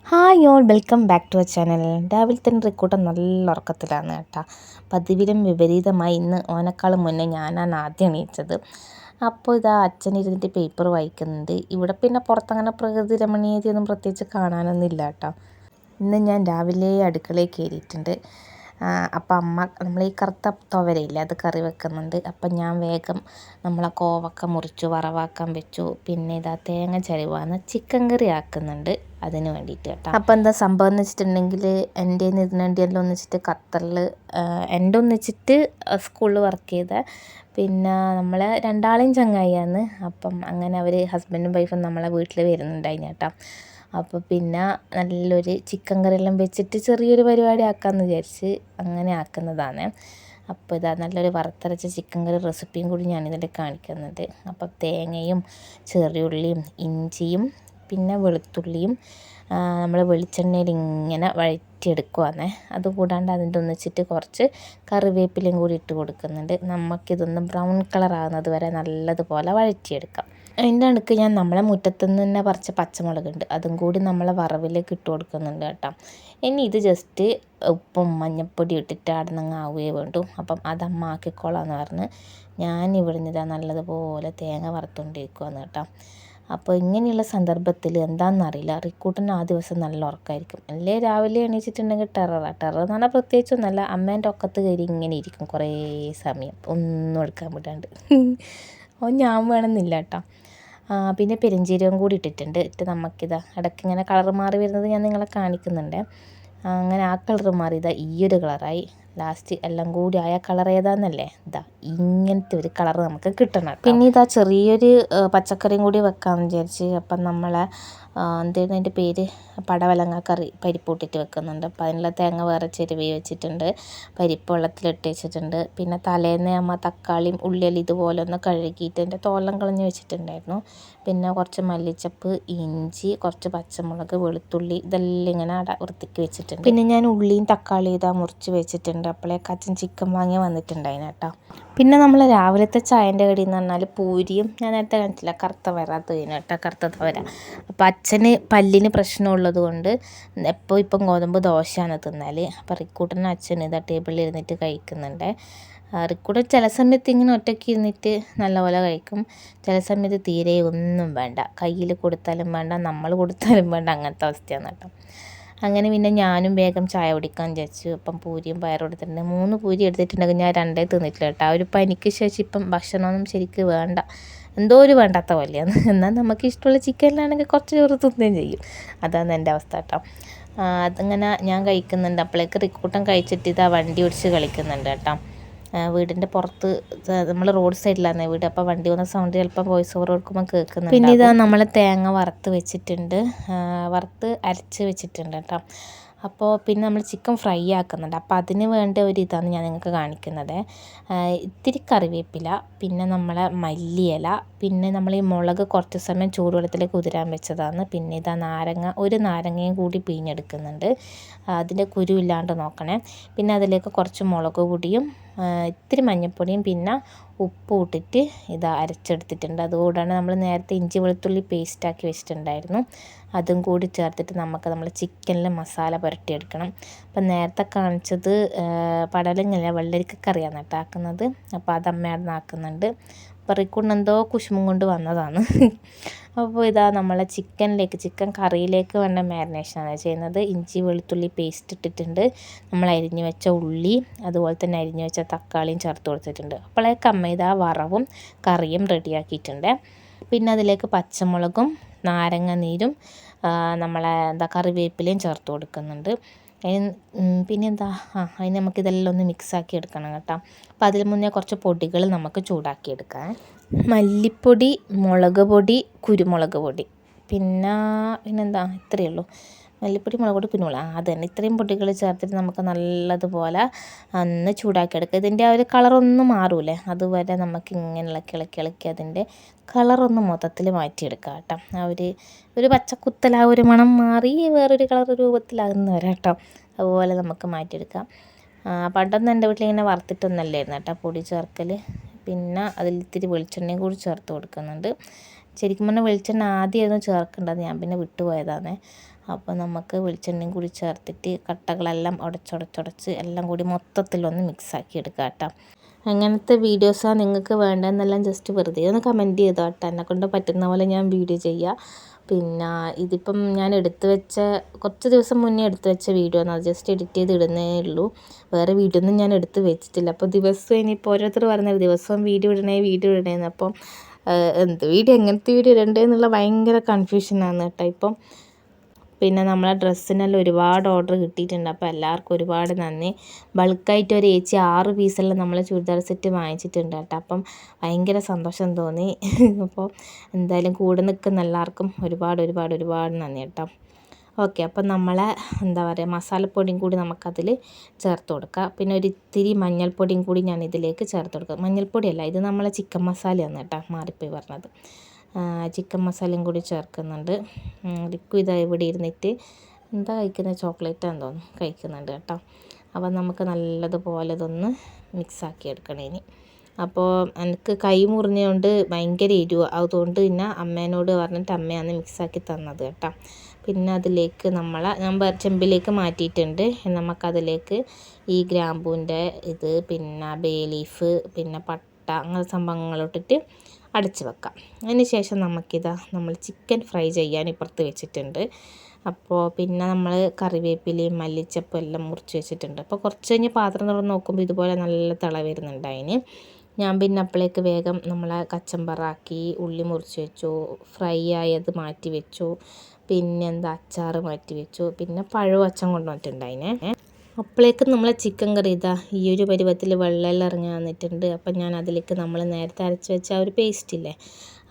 Hi all, welcome back to our channel. രാവിലെ തന്നെ റിക്കൂട്ടൻ നല്ല ഉറക്കത്തിലാണ് കേട്ടോ. പതിവിലും വിപരീതമായി ഇന്ന് ഓനേക്കാളും മുന്നേ ഞാനാണ് ആദ്യം എണീറ്റത്. അപ്പോൾ ഇതാ അച്ഛനിരുന്നിട്ട് പേപ്പർ വായിക്കുന്നുണ്ട്. ഇവിടെ പിന്നെ പുറത്തങ്ങനെ പ്രകൃതി രമണീയതയൊന്നും പ്രത്യേകിച്ച് കാണാനൊന്നും ഇല്ല കേട്ടോ. ഇന്ന് ഞാൻ രാവിലെ അടുക്കളയിൽ കയറിയിട്ടുണ്ട്. അപ്പം അമ്മ നമ്മൾ ഈ കറുത്ത തുവരയില്ലേ, അത് കറി വെക്കുന്നുണ്ട്. അപ്പം ഞാൻ വേഗം നമ്മളെ കോവക്ക മുറിച്ചു വറവാക്കാൻ വെച്ചു. പിന്നെ ഇതാ തേങ്ങ ചരുവാന്ന് ചിക്കൻ കറി ആക്കുന്നുണ്ട് അതിന് വേണ്ടിയിട്ട് കേട്ടോ. അപ്പം എന്താ സംഭവം എന്ന് വെച്ചിട്ടുണ്ടെങ്കിൽ എൻ്റെ ഇതിനെല്ലാം ഒന്നിച്ചിട്ട് ഖത്തറിൽ എൻ്റെ ഒന്നിച്ചിട്ട് സ്കൂളിൽ വർക്ക് ചെയ്ത പിന്നെ നമ്മളെ രണ്ടാളെയും ചങ്ങായിയാണ്. അപ്പം അങ്ങനെ അവർ ഹസ്ബൻഡും വൈഫും നമ്മളെ വീട്ടിൽ വരുന്നുണ്ടായിന് കേട്ടോ. അപ്പോൾ പിന്നെ നല്ലൊരു ചിക്കൻ കറിയെല്ലാം വെച്ചിട്ട് ചെറിയൊരു പരിപാടി ആക്കാമെന്ന് വിചാരിച്ച് അങ്ങനെ ആക്കുന്നതാണ്. അപ്പോൾ ഇതാ നല്ലൊരു വറുത്തരച്ച ചിക്കൻ കറി റെസിപ്പിയും കൂടി ഞാനിതിൽ കാണിക്കുന്നുണ്ട്. അപ്പോൾ തേങ്ങയും ചെറിയുള്ളിയും ഇഞ്ചിയും പിന്നെ വെളുത്തുള്ളിയും നമ്മൾ വെളിച്ചെണ്ണയിൽ ഇങ്ങനെ വഴറ്റിയെടുക്കുവാണേ. അതുകൂടാണ്ട് അതിൻ്റെ ഒന്നിച്ചിട്ട് കുറച്ച് കറിവേപ്പിലയും കൂടി ഇട്ട് കൊടുക്കുന്നുണ്ട്. നമുക്കിതൊന്ന് ബ്രൗൺ കളർ ആകുന്നത് വരെ നല്ലതുപോലെ വഴറ്റിയെടുക്കാം. അതിൻ്റെ അടുക്ക് ഞാൻ നമ്മളെ മുറ്റത്തുനിന്ന് തന്നെ പറിച്ച പച്ചമുളകുണ്ട്, അതും കൂടി നമ്മളെ വറവിലേക്ക് ഇട്ട് കൊടുക്കുന്നുണ്ട് കേട്ടോ. ഇനി ഇത് ജസ്റ്റ് ഉപ്പും മഞ്ഞൾപ്പൊടി ഇട്ടിട്ട് ആടുന്നങ്ങ് ആവുകയേ വേണ്ടു. അപ്പം അതമ്മ ആക്കിക്കോളാന്ന് പറഞ്ഞ് ഞാനിവിടെ നിന്ന് ഇതാ നല്ലതുപോലെ തേങ്ങ വറുത്തുകൊണ്ടിരിക്കുകയാണ് കേട്ടോ. അപ്പോൾ ഇങ്ങനെയുള്ള സന്ദർഭത്തിൽ എന്താണെന്നറിയില്ല, റിക്കൂട്ടന് ആ ദിവസം നല്ല ഉറക്കമായിരിക്കും. അല്ലേ രാവിലെ എണീച്ചിട്ടുണ്ടെങ്കിൽ ടെറർ എന്ന് പറഞ്ഞാൽ പ്രത്യേകിച്ചൊന്നുമല്ല, അമ്മേൻ്റെ ഒക്കത്ത് കയറി ഇങ്ങനെ ഇരിക്കും കുറേ സമയം ഒന്നും എടുക്കാൻ വിടാണ്ട്. ഓ ഞാൻ വേണമെന്നില്ല കേട്ടോ. പിന്നെ പെരുംജീരകം കൂടി ഇട്ടിട്ടുണ്ട്. നമുക്കിതാ ഇടയ്ക്ക് ഇങ്ങനെ കളർ മാറി വരുന്നത് ഞാൻ നിങ്ങളെ കാണിക്കുന്നുണ്ട്. അങ്ങനെ ആ കളർ മാറി ഇതാ ഈയൊരു കളറായി. ലാസ്റ്റ് എല്ലാം കൂടി ആയ കളർ ഏതാന്നല്ലേ, ഇതാ ഇങ്ങനത്തെ ഒരു കളർ നമുക്ക് കിട്ടണം. പിന്നെ ഇതാ ചെറിയൊരു പച്ചക്കറിയും കൂടി വെക്കാമെന്ന് വിചാരിച്ച്. അപ്പം നമ്മളെ എന്തായിരുന്നു അതിൻ്റെ പേര്, പടവലങ്ങ കറി പരിപ്പൂട്ടിട്ട് വെക്കുന്നുണ്ട്. അപ്പം അതിനുള്ള തേങ്ങ വേറെ ചെരുവി വെച്ചിട്ടുണ്ട്, പരിപ്പ് വെള്ളത്തിലിട്ട് വെച്ചിട്ടുണ്ട്. പിന്നെ തലേന്ന് അമ്മ തക്കാളിയും ഉള്ളിയെല്ലാം ഇതുപോലെ ഒന്ന് കഴുകിയിട്ട് എൻ്റെ തോലം കളഞ്ഞ് വെച്ചിട്ടുണ്ടായിരുന്നു. പിന്നെ കുറച്ച് മല്ലിച്ചപ്പ്, ഇഞ്ചി, കുറച്ച് പച്ചമുളക്, വെളുത്തുള്ളി ഇതെല്ലാം ഇങ്ങനെ വൃത്തിക്ക് വെച്ചിട്ടുണ്ട്. പിന്നെ ഞാൻ ഉള്ളിയും തക്കാളിയും ഇതാ മുറിച്ച് വെച്ചിട്ടുണ്ട്. അപ്പോഴേക്ക് അച്ഛൻ ചിക്കൻ വാങ്ങി വന്നിട്ടുണ്ടായിന് കേട്ടോ. പിന്നെ നമ്മൾ രാവിലത്തെ ചായൻ്റെ കടി എന്ന് പറഞ്ഞാൽ പൂരിയും, ഞാൻ നേരത്തെ കാണിച്ചില്ല കറുത്ത വരാത്തതിന് കേട്ടോ, കറുത്ത വര. അപ്പോൾ അച്ഛന് പല്ലിന് പ്രശ്നമുള്ളത് കൊണ്ട് ഇപ്പം ഗോതമ്പ് ദോശയാണ് തിന്നാൽ. അപ്പോൾ റിക്കൂട്ടനും അച്ഛനും ഇതാ ടേബിളിൽ ഇരുന്നിട്ട് കഴിക്കുന്നുണ്ട്. റിക്കൂട്ടൻ ചില സമയത്ത് ഇങ്ങനെ ഒറ്റയ്ക്ക് ഇരുന്നിട്ട് നല്ലപോലെ കഴിക്കും, ചില സമയത്ത് തീരെ ഒന്നും വേണ്ട, കയ്യിൽ കൊടുത്താലും വേണ്ട നമ്മൾ കൊടുത്താലും വേണ്ട, അങ്ങനത്തെ അവസ്ഥയാണ് കേട്ടോ. അങ്ങനെ പിന്നെ ഞാനും വേഗം ചായ കുടിക്കാൻ വിചാരിച്ചു. അപ്പം പൂരിയും പയറും എടുത്തിട്ടുണ്ട്. 3 പൂരി എടുത്തിട്ടുണ്ടെങ്കിൽ ഞാൻ 2 തിന്നിട്ടില്ല കേട്ടോ. ഒരു പനിക്ക് ശേഷം ഇപ്പം ഭക്ഷണമൊന്നും ശരിക്ക് വേണ്ട, എന്തോ ഒരു വേണ്ടാത്ത പോലെയാണ്. എന്നാൽ നമുക്ക് ഇഷ്ടമുള്ള ചിക്കനിലാണെങ്കിൽ കുറച്ച് ചോറ് തിന്നുകയും ചെയ്യും. അതാണ് എൻ്റെ അവസ്ഥ കേട്ടോ. അതിങ്ങനെ ഞാൻ കഴിക്കുന്നുണ്ട്. അപ്പോഴേക്ക് റിക്കൂട്ടൻ കഴിച്ചിട്ട് ഇതാ വണ്ടി ഓടിച്ച് കളിക്കുന്നുണ്ട് കേട്ടോ. വീടിൻ്റെ പുറത്ത്, നമ്മൾ റോഡ് സൈഡിലാണ് വീട്. അപ്പോൾ വണ്ടി വന്ന സൗണ്ട് ചിലപ്പോൾ വോയിസ് ഓവർ കൊടുക്കുമ്പോൾ കേൾക്കുന്നുണ്ട്. പിന്നെ ഇതാ നമ്മൾ തേങ്ങ വറുത്ത് വെച്ചിട്ടുണ്ട്, വറുത്ത് അരച്ച് വെച്ചിട്ടുണ്ട് കേട്ടോ. അപ്പോൾ പിന്നെ നമ്മൾ ചിക്കൻ ഫ്രൈ ആക്കുന്നുണ്ട്. അപ്പോൾ അതിന് വേണ്ട ഒരു ഇതാണ് ഞാൻ നിങ്ങൾക്ക് കാണിക്കുന്നത്. ഇത്തിരി കറിവേപ്പില, പിന്നെ നമ്മളെ മല്ലിയില, പിന്നെ നമ്മൾ ഈ മുളക് കുറച്ച് സമയം ചൂടുവെള്ളത്തിലേക്ക് കുതിരാൻ വെച്ചതാണ്. പിന്നെ ഇതാ നാരങ്ങ, ഒരു നാരങ്ങയും കൂടി പിഴിഞ്ഞെടുക്കുന്നുണ്ട്, അതിൻ്റെ കുരു ഇല്ലാണ്ട് നോക്കണേ. പിന്നെ അതിലേക്ക് കുറച്ച് മുളക് പൊടിയും ഇത്തിരി മഞ്ഞൾപ്പൊടിയും പിന്നെ ഉപ്പും ഇട്ടിട്ട് ഇത് അരച്ചെടുത്തിട്ടുണ്ട്. അതുകൂടാണ് നമ്മൾ നേരത്തെ ഇഞ്ചി വെളുത്തുള്ളി പേസ്റ്റാക്കി വെച്ചിട്ടുണ്ടായിരുന്നു, അതും കൂടി ചേർത്തിട്ട് നമ്മൾ ചിക്കനിൽ മസാല പുരട്ടിയെടുക്കണം. അപ്പം നേരത്തെ കാണിച്ചത് പടലങ്ങല്ല വെള്ളരിക്ക കറിയാണ് കേട്ടോ ആക്കുന്നത്. അപ്പോൾ അത് അമ്മയാണ് ആക്കുന്നുണ്ട്. അപ്പോൾ റിക്കൂട്ടിന് എന്തോ കുശുമ്പും കൊണ്ട് വന്നതാണ്. അപ്പോൾ ഇതാ നമ്മളെ ചിക്കൻ കറിയിലേക്ക് വേണ്ട മാരിനേഷനാണ് ചെയ്യുന്നത്. ഇഞ്ചി വെളുത്തുള്ളി പേസ്റ്റ് ഇട്ടിട്ടുണ്ട്. നമ്മൾ അരിഞ്ഞു വെച്ച ഉള്ളി അതുപോലെ തന്നെ അരിഞ്ഞു വെച്ച തക്കാളിയും ചേർത്ത് കൊടുത്തിട്ടുണ്ട്. അപ്പോഴേക്ക് അമ്മ ഇതാ വറവും കറിയും റെഡിയാക്കിയിട്ടുണ്ട്. പിന്നെ അതിലേക്ക് പച്ചമുളകും നാരങ്ങ നീരും നമ്മളെ കറിവേപ്പിലയും ചേർത്ത് കൊടുക്കുന്നുണ്ട്. പിന്നെ അതിന് നമുക്കിതെല്ലാം ഒന്ന് മിക്സാക്കി എടുക്കണം കേട്ടോ. അപ്പോൾ അതിന് മുന്നേ കുറച്ച് പൊടികൾ നമുക്ക് ചൂടാക്കിയെടുക്കാം. മല്ലിപ്പൊടി, മുളക് പൊടി, കുരുമുളക് പൊടി, പിന്നെന്താ ഇത്രയേ ഉള്ളൂ. മല്ലിപ്പൊടി, മുളക് പൊടി, കുരുമുളക്, അത് തന്നെ. ഇത്രയും പൊടികൾ ചേർത്തിട്ട് നമുക്ക് നല്ലതുപോലെ ഒന്ന് ചൂടാക്കിയെടുക്കുക. ഇതിൻ്റെ ആ ഒരു കളറൊന്നും മാറൂലേ, അതുവരെ നമുക്ക് ഇങ്ങനെ ഇളക്കി അതിൻ്റെ കളറൊന്ന് മൊത്തത്തിൽ മാറ്റിയെടുക്കുക കേട്ടോ. ഒരു പച്ചക്കുത്തൽ ആ ഒരു മണം മാറി വേറൊരു കളർ രൂപത്തിലാകുന്ന വരെ കേട്ടോ, അതുപോലെ നമുക്ക് മാറ്റിയെടുക്കാം. പണ്ടൊന്നും എൻ്റെ വീട്ടിലിങ്ങനെ വറുത്തിട്ടൊന്നല്ലായിരുന്നു കേട്ടോ പൊടി ചേർക്കൽ. പിന്നെ അതിൽ ഇത്തിരി വെളിച്ചെണ്ണയും കൂടി ചേർത്ത് കൊടുക്കുന്നുണ്ട്. ശരിക്കും പറഞ്ഞാൽ വെളിച്ചെണ്ണ ആദ്യമായിരുന്നു ചേർക്കേണ്ടത്, ഞാൻ പിന്നെ വിട്ടുപോയതാണ്. അപ്പോൾ നമുക്ക് വെളിച്ചെണ്ണയും കൂടി ചേർത്തിട്ട് കട്ടകളെല്ലാം ഉടച്ചുടച്ച് എല്ലാം കൂടി മൊത്തത്തിലൊന്ന് മിക്സാക്കി എടുക്കുക കേട്ടോ. അങ്ങനത്തെ വീഡിയോസാണ് നിങ്ങൾക്ക് വേണ്ടതെന്നെല്ലാം ജസ്റ്റ് വെറുതെ ഒന്ന് കമൻറ്റ് ചെയ്തോ കേട്ടോ. എന്നെക്കൊണ്ട് പറ്റുന്ന പോലെ ഞാൻ വീഡിയോ ചെയ്യാം. പിന്നെ ഇതിപ്പം ഞാൻ കുറച്ച് ദിവസം മുന്നേ എടുത്തു വെച്ച വീഡിയോ ആണ്. അത് ജസ്റ്റ് എഡിറ്റ് ചെയ്ത് ഇടുന്നേ ഉള്ളൂ. വേറെ വീഡിയോ ഒന്നും ഞാൻ എടുത്ത് വെച്ചിട്ടില്ല. അപ്പോൾ ദിവസവും ഇനിയിപ്പോൾ ഓരോരുത്തർ പറഞ്ഞത് ദിവസവും വീഡിയോ ഇടണേന്ന്. അപ്പം എങ്ങനത്തെ വീഡിയോ ഇടണ്ടേന്നുള്ള ഭയങ്കര കൺഫ്യൂഷനാണ് കേട്ടോ ഇപ്പം. പിന്നെ നമ്മളെ ഡ്രസ്സിനെല്ലാം ഒരുപാട് ഓർഡർ കിട്ടിയിട്ടുണ്ട്. അപ്പോൾ എല്ലാവർക്കും ഒരുപാട് നന്ദി. ബൾക്കായിട്ട് ഒരു ചേച്ചി 6 പീസെല്ലാം നമ്മൾ ചുരിദാർ സെറ്റ് വാങ്ങിച്ചിട്ടുണ്ട് കേട്ടോ. അപ്പം ഭയങ്കര സന്തോഷം തോന്നി. അപ്പോൾ എന്തായാലും കൂടെ നിൽക്കുന്ന എല്ലാവർക്കും ഒരുപാട് നന്ദി കേട്ടോ. ഓക്കെ, അപ്പം നമ്മളെ മസാലപ്പൊടിയും കൂടി നമുക്കതിൽ ചേർത്ത് കൊടുക്കാം. പിന്നെ ഒരു ഇത്തിരി മഞ്ഞൾപ്പൊടിയും കൂടി ഞാൻ ഇതിലേക്ക് ചേർത്ത് കൊടുക്കാം. മഞ്ഞൾപ്പൊടിയല്ല, ഇത് നമ്മളെ ചിക്കൻ മസാലയാണ് കേട്ടോ, മാറിപ്പോയി പറഞ്ഞത്. ചിക്കൻ മസാലയും കൂടി ചേർക്കുന്നുണ്ട്. ലിക്വിഡ് ഇവിടെ ഇരുന്നിട്ട് എന്താ കഴിക്കുന്നത്, ചോക്ലേറ്റാന്ന് തോന്നുന്നു കഴിക്കുന്നുണ്ട് കേട്ടോ. അപ്പോൾ നമുക്ക് നല്ലതുപോലെ ഇതൊന്ന് മിക്സാക്കി എടുക്കണം ഇനി. അപ്പോൾ എനിക്ക് കൈ മുറിഞ്ഞുകൊണ്ട് ഭയങ്കര എരിവ്, അതുകൊണ്ട് പിന്നെ അമ്മേനോട് പറഞ്ഞിട്ട് അമ്മയാണ് മിക്സാക്കി തന്നത് കേട്ടോ. പിന്നെ അതിലേക്ക് ഞാൻ ചെമ്പിലേക്ക് മാറ്റിയിട്ടുണ്ട്. നമുക്കതിലേക്ക് ഈ ഗ്രാമ്പൂവിൻ്റെ പിന്നെ ബേ ലീഫ്, പിന്നെ പട്ട, അങ്ങനെ സംഭവങ്ങളിട്ടിട്ട് അടച്ച് വെക്കാം. അതിന് ശേഷം നമ്മൾ ചിക്കൻ ഫ്രൈ ചെയ്യാൻ ഇപ്പുറത്ത് വെച്ചിട്ടുണ്ട്. അപ്പോൾ പിന്നെ നമ്മൾ കറിവേപ്പിലയും മല്ലിച്ചപ്പും എല്ലാം മുറിച്ച് വെച്ചിട്ടുണ്ട്. അപ്പോൾ കുറച്ച് കഴിഞ്ഞ് പാത്രം തുറന്ന് നോക്കുമ്പോൾ ഇതുപോലെ നല്ല തിള വരുന്നുണ്ട് അതിന്. ഞാൻ പിന്നെ അപ്പോഴേക്ക് വേഗം നമ്മളെ കച്ചമ്പറാക്കി ഉള്ളി മുറിച്ച് വെച്ചു, ഫ്രൈ ആയത് മാറ്റി വെച്ചു, പിന്നെ അച്ചാർ മാറ്റി വെച്ചു, പിന്നെ പഴവും അച്ഛൻ കൊണ്ടുവന്നിട്ടുണ്ട് അതിനെ. അപ്പോഴേക്കും നമ്മളെ ചിക്കൻ കറി ഈ ഒരു പരുവത്തിൽ വെള്ളമെല്ലാം ഇറങ്ങി വന്നിട്ടുണ്ട്. അപ്പം ഞാൻ അതിലേക്ക് നമ്മൾ നേരത്തെ അരച്ച് വെച്ച ആ ഒരു പേസ്റ്റില്ലേ,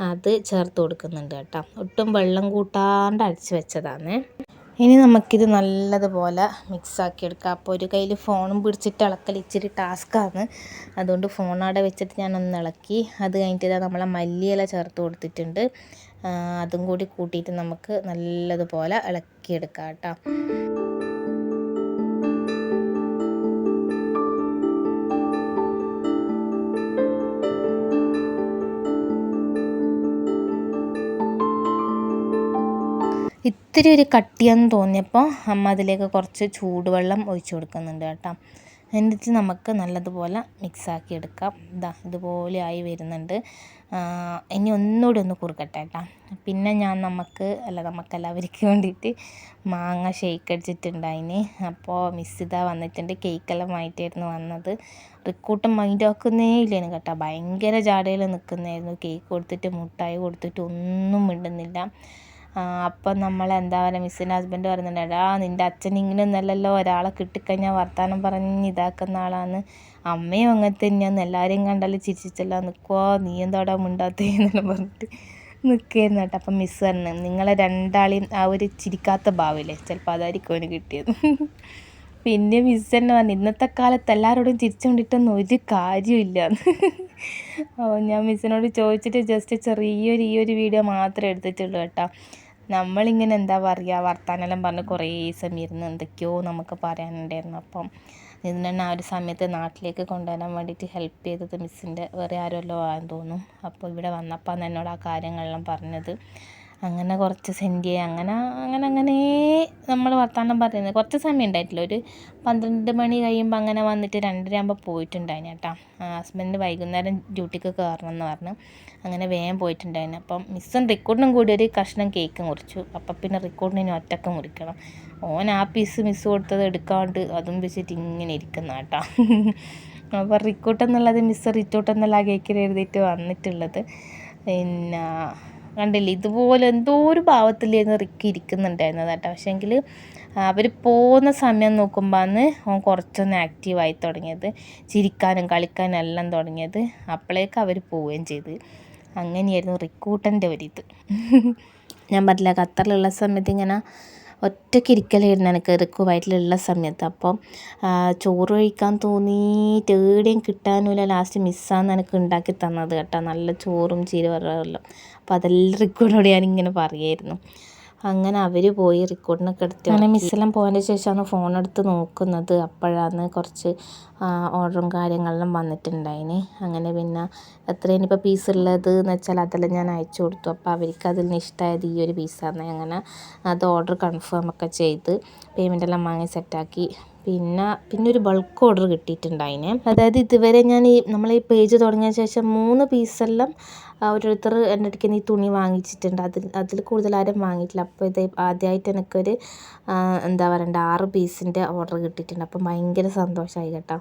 അത് ചേർത്ത് കൊടുക്കുന്നുണ്ട് കേട്ടോ. ഒട്ടും വെള്ളം കൂട്ടാണ്ട് അരച്ച് വെച്ചതാണ്. ഇനി നമുക്കിത് നല്ലതുപോലെ മിക്സാക്കി എടുക്കാം. അപ്പോൾ ഒരു കയ്യിൽ ഫോണും പിടിച്ചിട്ട് ഇളക്കൽ ഇച്ചിരി ടാസ്ക്കാണ്. അതുകൊണ്ട് ഫോൺ അവിടെ വെച്ചിട്ട് ഞാനൊന്ന് ഇളക്കി. അത് കഴിഞ്ഞിട്ട് നമ്മളെ മല്ലിയില ചേർത്ത് കൊടുത്തിട്ടുണ്ട്. അതും കൂടി കൂട്ടിയിട്ട് നമുക്ക് നല്ലതുപോലെ ഇളക്കിയെടുക്കാം കേട്ടോ. ഇത്തിരി ഒരു കട്ടിയെന്ന് തോന്നിയപ്പോൾ അമ്മ അതിലേക്ക് കുറച്ച് ചൂടുവെള്ളം ഒഴിച്ചു കൊടുക്കുന്നുണ്ട് കേട്ടോ. എന്നിട്ട് നമുക്ക് നല്ലതുപോലെ മിക്സാക്കി എടുക്കാം. ഇതുപോലെ ആയി വരുന്നുണ്ട്. ഇനി ഒന്നുകൂടി ഒന്ന് കുറുക്കട്ടെ കേട്ടോ. പിന്നെ നമുക്കെല്ലാവർക്കും വേണ്ടിയിട്ട് മാങ്ങ ഷെയ്ക്ക് അടിച്ചിട്ടുണ്ടായിന്. അപ്പോൾ മിസ് വന്നിട്ടുണ്ട്. കേക്കെല്ലാം വാങ്ങിയിട്ടായിരുന്നു വന്നത്. റിക്കൂട്ടം മൈൻഡ് ആക്കുന്നേ ഇല്ലേന് കേട്ടോ, ഭയങ്കര ജാടയിൽ നിൽക്കുന്നതായിരുന്നു. കേക്ക് കൊടുത്തിട്ട് മുട്ടായി കൊടുത്തിട്ട് ഒന്നും മിണ്ടുന്നില്ല. അപ്പം മിസ്സിൻ്റെ ഹസ്ബൻഡ് പറയുന്നുണ്ട്, എടാ നിൻ്റെ അച്ഛൻ ഇങ്ങനെയൊന്നല്ലല്ലോ, ഒരാളെ കിട്ടിക്കഴിഞ്ഞാൽ വർത്താനം പറഞ്ഞ് ഇതാക്കുന്ന ആളാണ്. അമ്മയും അങ്ങനെ തന്നെയാണ്, എല്ലാവരെയും കണ്ടാലും ചിരിച്ചിട്ടല്ല നിൽക്കുമോ, നീ എന്താടാ മിണ്ടാത്തേന്നെല്ലാം പറഞ്ഞിട്ട് നിൽക്കുകയായിരുന്നു കേട്ടോ. അപ്പം മിസ്സ് പറഞ്ഞു, നിങ്ങളെ രണ്ടാളെയും ആ ഒരു ചിരിക്കാത്ത ഭാവമില്ലേ, ചിലപ്പോൾ അതായിരിക്കും അവന് കിട്ടിയത്. പിന്നെ മിസ് തന്നെ പറഞ്ഞു, ഇന്നത്തെ കാലത്ത് എല്ലാവരോടും ചിരിച്ചുകൊണ്ടിട്ടൊന്നും ഒരു കാര്യമില്ല. അപ്പോൾ ഞാൻ മിസ്സിനോട് ചോദിച്ചിട്ട് ജസ്റ്റ് ഈ ഒരു വീഡിയോ മാത്രമേ എടുത്തിട്ടുള്ളൂ കേട്ടോ. നമ്മളിങ്ങനെ വർത്താനെല്ലാം പറഞ്ഞ് കുറേ സമയം ഇരുന്ന് എന്തൊക്കെയോ നമുക്ക് പറയാനുണ്ടായിരുന്നു. അപ്പം ഇതിനെ ആ ഒരു സമയത്ത് നാട്ടിലേക്ക് കൊണ്ടുവരാൻ വേണ്ടിയിട്ട് ഹെൽപ്പ് ചെയ്തത് മിസ്സിൻ്റെ വേറെ ആരുമല്ലോ ആണെന്ന് തോന്നും. അപ്പോൾ ഇവിടെ വന്നപ്പോൾ എന്നോട് ആ കാര്യങ്ങളെല്ലാം പറഞ്ഞത്. അങ്ങനെ കുറച്ച് സെൻഡ് ചെയ്യുക, അങ്ങനെ നമ്മൾ വർത്താനം പറയുന്നത് കുറച്ച് സമയം ഉണ്ടായിട്ടില്ല. ഒരു 12 മണി കഴിയുമ്പോൾ അങ്ങനെ വന്നിട്ട് 2:30 ആകുമ്പോൾ പോയിട്ടുണ്ടായിന് കേട്ടോ. ഹസ്ബൻഡ് വൈകുന്നേരം ഡ്യൂട്ടിക്ക് കയറണം എന്ന് പറഞ്ഞു. അങ്ങനെ വേഗം പോയിട്ടുണ്ടായിന്. അപ്പം മിസ്സും റിക്കോർഡിനും കൂടി ഒരു കഷ്ണം കേക്ക് മുറിച്ചു. അപ്പം പിന്നെ റിക്കോർഡിന് ഒറ്റക്ക് മുറിക്കണം. ഓൻ ആ പീസ് മിസ്സ് കൊടുത്തത് എടുക്കാണ്ട് അതും വെച്ചിട്ട് ഇങ്ങനെ ഇരിക്കുന്ന കേട്ടോ. അപ്പോൾ റിക്കോട്ടെന്നുള്ളത് മിസ്സ് റിറ്റോട്ടെന്നുള്ള കേക്കിൽ എഴുതിയിട്ട് വന്നിട്ടുള്ളത്. പിന്നെ കണ്ടില്ലേ, ഇതുപോലെ എന്തോ ഒരു ഭാവത്തിലായിരുന്നു റിക്കി ഇരിക്കുന്നുണ്ടായിരുന്നത് കേട്ടോ. പക്ഷേങ്കിൽ അവർ പോകുന്ന സമയം നോക്കുമ്പോൾ അന്ന് ഓൻ കുറച്ചൊന്ന് ആക്റ്റീവായി തുടങ്ങിയത്, ചിരിക്കാനും കളിക്കാനും എല്ലാം തുടങ്ങിയത്. അപ്പോഴേക്ക് അവർ പോവുകയും ചെയ്ത്. അങ്ങനെയായിരുന്നു റിക്കൂട്ടൻ്റെ ഒരിത്. ഞാൻ പറഞ്ഞില്ല, ഖത്തറിലുള്ള സമയത്ത് ഇങ്ങനെ ഒറ്റയ്ക്ക് ഇരിക്കലായിരുന്നു എനിക്ക് റിക്കു വയറ്റിലുള്ള സമയത്ത്. അപ്പം ചോറ് കഴിക്കാൻ തോന്നിയിട്ട് എവിടെയും കിട്ടാനുമില്ല. ലാസ്റ്റ് മിസ്സാന്ന് എനിക്ക് ഉണ്ടാക്കി തന്നത് കേട്ടോ, നല്ല ചോറും ചീരവറവെല്ലാം. അപ്പോൾ അതെല്ലാം റിക്കോർഡിനോട് ഞാനിങ്ങനെ പറയായിരുന്നു. അങ്ങനെ അവർ പോയി റിക്കോർഡിനൊക്കെ എടുത്ത് അങ്ങനെ മിസ്സെല്ലാം പോയതിന് ശേഷമാണ് ഫോണെടുത്ത് നോക്കുന്നത്. അപ്പോഴാണ് കുറച്ച് ഓർഡറും കാര്യങ്ങളെല്ലാം വന്നിട്ടുണ്ടായിന്. അങ്ങനെ പിന്നെ എത്രയാണ് ഇപ്പോൾ പീസ് ഉള്ളത് എന്ന് വെച്ചാൽ അതെല്ലാം ഞാൻ അയച്ചു കൊടുത്തു. അപ്പോൾ അവർക്ക് അതിൽ നിന്ന് ഇഷ്ടമായത് ഈ ഒരു പീസാണ്. അങ്ങനെ അത് ഓർഡർ കൺഫേം ഒക്കെ ചെയ്ത് പേയ്മെൻറ്റെല്ലാം വാങ്ങി സെറ്റാക്കി. പിന്നെ ഒരു ബൾക്ക് ഓർഡർ കിട്ടിയിട്ടുണ്ടായിന്. അതായത് ഇതുവരെ ഞാൻ നമ്മളീ പേജ് തുടങ്ങിയ ശേഷം 3 പീസെല്ലാം ഓരോരുത്തർ എൻ്റെ അടുക്കൽ നിന്ന് ഈ തുണി വാങ്ങിച്ചിട്ടുണ്ട്. അതിൽ കൂടുതൽ ആരും വാങ്ങിയിട്ടില്ല. അപ്പോൾ ഇത് ആദ്യമായിട്ട് എനിക്കൊരു എന്താ പറയണ്ട 6 പീസിൻ്റെ ഓർഡർ കിട്ടിയിട്ടുണ്ട്. അപ്പം ഭയങ്കര സന്തോഷമായി കേട്ടോ.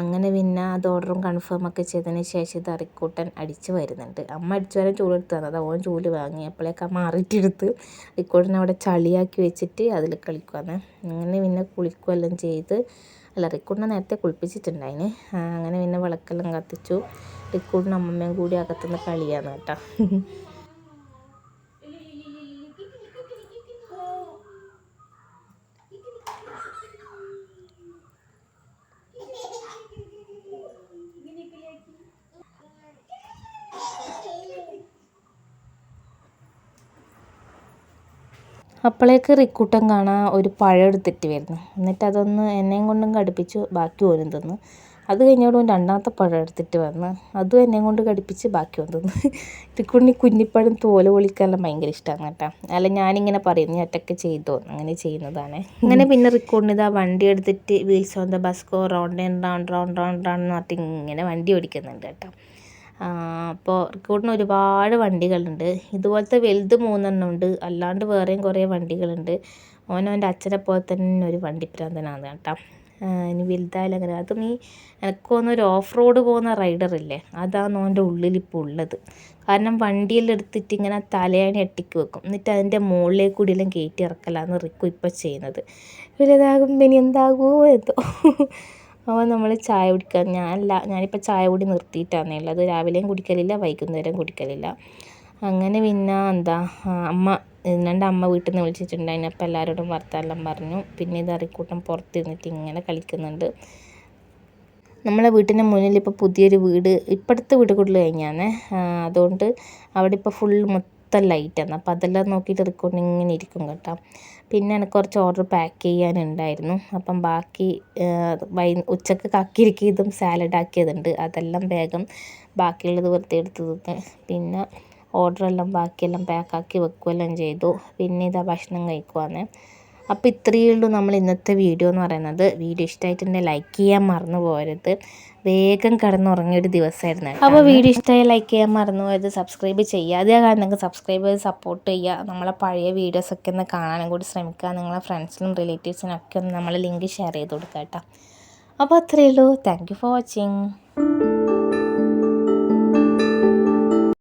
അങ്ങനെ പിന്നെ അത് ഓർഡറും കൺഫേം ഒക്കെ ചെയ്തതിന് ശേഷം ഇത് റിക്കൂട്ടൻ അടിച്ച് വരുന്നുണ്ട്. അമ്മ അടിച്ചു വരാൻ ചൂല് എടുത്ത് തന്നത്, ഓൻ ചൂല് വാങ്ങി. അപ്പോഴേക്ക് അമ്മ മാറിയിട്ടെടുത്ത് റിക്കൂട്ടൻ അവിടെ ചളിയാക്കി വെച്ചിട്ട് അതിൽ കളിക്കുവാന്ന്. അങ്ങനെ പിന്നെ കുളിക്കുമെല്ലാം ചെയ്ത്, അല്ല റിക്കൂട്ടിനെ നേരത്തെ കുളിപ്പിച്ചിട്ടുണ്ടായിന്. അങ്ങനെ പിന്നെ വിളക്കെല്ലാം കത്തിച്ചു. റിക്കൂട്ടിനും അമ്മമ്മയും കൂടി അകത്തുനിന്ന് കളിയാണ് കേട്ടോ. അപ്പോഴേക്ക് റിക്കൂട്ടൻ കാണാൻ ഒരു പഴം എടുത്തിട്ട് വരുന്നു. എന്നിട്ട് അതൊന്ന് എന്നെയും കൊണ്ടും കടിപ്പിച്ചു, ബാക്കി ഓനും തിന്നു. അത് കഴിഞ്ഞോടും രണ്ടാമത്തെ പഴം എടുത്തിട്ട് വന്ന് അതും എന്നെയും കൊണ്ട് കടിപ്പിച്ച് ബാക്കി ഓൻ തിന്നു. റിക്കൂട്ടിന് കുഞ്ഞിപ്പഴം തോല് പൊളിക്കാനെല്ലാം ഭയങ്കര ഇഷ്ടമാണ് കേട്ടോ. അല്ല ഞാനിങ്ങനെ പറയും, നീ ഒറ്റയ്ക്ക് ചെയ്തോ, അങ്ങനെ ചെയ്യുന്നതാണ്. അങ്ങനെ പിന്നെ റിക്കൂട്ടിന് ഇതാ വണ്ടി എടുത്തിട്ട് wheels on the bus go round and round round round round എന്ന് പറഞ്ഞിട്ട് ഇങ്ങനെ വണ്ടി ഓടിക്കുന്നുണ്ട് കേട്ടോ. അപ്പോൾ റിക്കൂട്ടിന് ഒരുപാട് വണ്ടികളുണ്ട്. ഇതുപോലത്തെ വലുത് 3 ഉണ്ട്, അല്ലാണ്ട് വേറെയും കുറേ വണ്ടികളുണ്ട്. ഓൻ്റെ അച്ഛനെ പോലെ തന്നെ ഒരു വണ്ടിപ്രാന്തനാണ് കേട്ടോ. ഇനി വലുതായാലും അങ്ങനെ അതും എനിക്ക് തോന്നുന്നു ഒരു ഓഫ് റോഡ് പോകുന്ന റൈഡറില്ലേ, അതാണ് ഓൻ്റെ ഉള്ളിലിപ്പോൾ ഉള്ളത്. കാരണം വണ്ടിയെല്ലാം എടുത്തിട്ട് ഇങ്ങനെ തലയാണി അട്ടിക്ക് വെക്കും, എന്നിട്ട് അതിൻ്റെ മുകളിലേക്ക് കൂടി എല്ലാം കയറ്റി ഇറക്കലാണ് റിക്കു ഇപ്പോൾ ചെയ്യുന്നത്. വലുതാകുമ്പോൾ ഇനി എന്താകുമോ എന്തോ. അപ്പോൾ നമ്മൾ ചായ കുടിക്കാൻ ഞാനിപ്പോൾ ചായ കുടി നിർത്തിയിട്ടാണ് ഉള്ളത്. രാവിലെയും കുടിക്കലില്ല, വൈകുന്നേരം കുടിക്കലില്ല. അങ്ങനെ പിന്നെ അമ്മ വീട്ടിൽ നിന്ന് വിളിച്ചിട്ടുണ്ടായിരുന്നു. അപ്പോൾ എല്ലാവരോടും വർത്താനം പറഞ്ഞു. പിന്നെ ഇത് റിക്കൂട്ടൻ പുറത്തിരുന്നിട്ട് ഇങ്ങനെ കളിക്കുന്നുണ്ട്. നമ്മളെ വീട്ടിൻ്റെ മുന്നിൽ ഇപ്പോൾ പുതിയൊരു വീട്, ഇപ്പോഴത്തെ വീട് കൂടുതൽ കഴിഞ്ഞാണ്. അതുകൊണ്ട് അവിടെ ഇപ്പോൾ ഫുൾ മൊത്തം ലൈറ്റാണ്. അപ്പോൾ അതെല്ലാം നോക്കിയിട്ട് റിക്കോർഡ് ഇങ്ങനെ ഇരിക്കും കേട്ടോ. പിന്നെ എനിക്ക് കുറച്ച് ഓർഡർ പാക്ക് ചെയ്യാനുണ്ടായിരുന്നു. അപ്പം ബാക്കി ഉച്ചക്ക് കക്കിരിക്കിയതും സാലഡ് ആക്കിയതുണ്ട്, അതെല്ലാം വേഗം ബാക്കിയുള്ളത് വെറുതെ എടുത്ത് തിന്ന്. പിന്നെ ഓർഡറെല്ലാം ബാക്കിയെല്ലാം പാക്കാക്കി വെക്കുകയെല്ലാം ചെയ്തു. പിന്നെ ഇതാ ഭക്ഷണം കഴിക്കുവാണ്. അപ്പോൾ ഇത്രയേ ഉള്ളൂ നമ്മൾ ഇന്നത്തെ വീഡിയോ എന്ന് പറയുന്നത്. വീഡിയോ ഇഷ്ടമായിട്ടുണ്ടെങ്കിൽ ലൈക്ക് ചെയ്യാൻ മറന്നു പോകരുത്. വേഗം കിടന്നുറങ്ങിയൊരു ദിവസമായിരുന്നു. അപ്പോൾ വീഡിയോ ഇഷ്ടമായി ലൈക്ക് ചെയ്യാൻ മറന്നു പോയത്, സബ്സ്ക്രൈബ് ചെയ്യാതെ കാണുന്നെങ്കിൽ സബ്സ്ക്രൈബ് ചെയ്ത് സപ്പോർട്ട് ചെയ്യുക. നമ്മളെ പഴയ വീഡിയോസൊക്കെ ഒന്ന് കാണാനും കൂടി ശ്രമിക്കുക. നിങ്ങളെ ഫ്രണ്ട്സിനും റിലേറ്റീവ്സിനും ഒക്കെ ഒന്ന് നമ്മൾ ലിങ്ക് ഷെയർ ചെയ്ത് കൊടുക്കുക കേട്ടോ. അപ്പോൾ അത്രയേ ഉള്ളൂ. Thank you for watching.